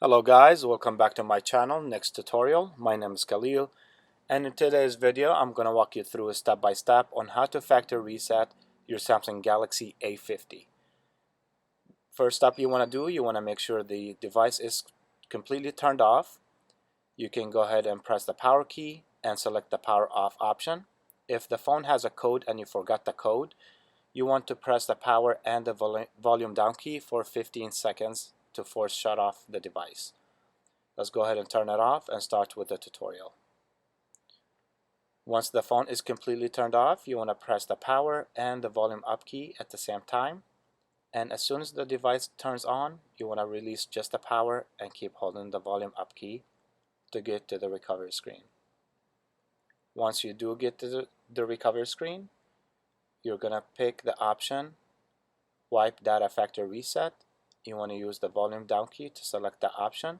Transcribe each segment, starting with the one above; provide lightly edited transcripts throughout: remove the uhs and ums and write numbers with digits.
Hello guys, welcome back to my channel, NexTutorial. My name is Khalil, and in today's video I'm going to walk you through a step-by-step on how to factory reset your Samsung Galaxy A50. First step you want to do, you want to make sure the device is completely turned off. You can go ahead and press the power key and select the power off option. If the phone has a code and you forgot the code, you want to press the power and the volume down key for 15 seconds to force shut off the device. Let's go ahead and turn it off and start with the tutorial. Once the phone is completely turned off, you want to press the power and the volume up key at the same time. And as soon as the device turns on, you want to release just the power and keep holding the volume up key to get to the recovery screen. Once you do get to the recovery screen, you're going to pick the option Wipe Data Factory Reset. You want to use the volume down key to select the option.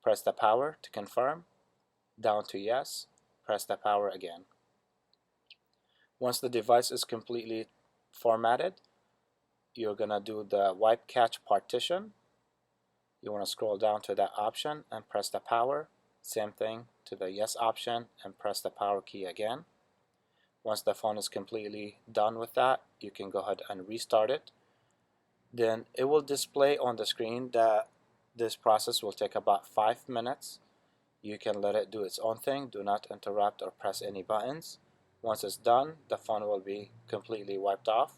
Press the power to confirm, down to yes, press the power again. Once the device is completely formatted, you're going to do the wipe cache partition. You want to scroll down to that option and press the power. Same thing to the yes option and press the power key again. Once the phone is completely done with that, you can go ahead and restart it. Then it will display on the screen that this process will take about 5 minutes. You can let it do its own thing. Do not interrupt or press any buttons. Once it's done, the phone will be completely wiped off.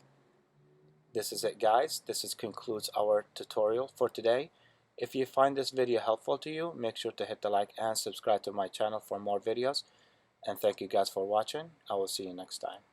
This is it, guys. This concludes our tutorial for today. If you find this video helpful to you, make sure to hit the like and subscribe to my channel for more videos. And thank you guys for watching. I will see you next time.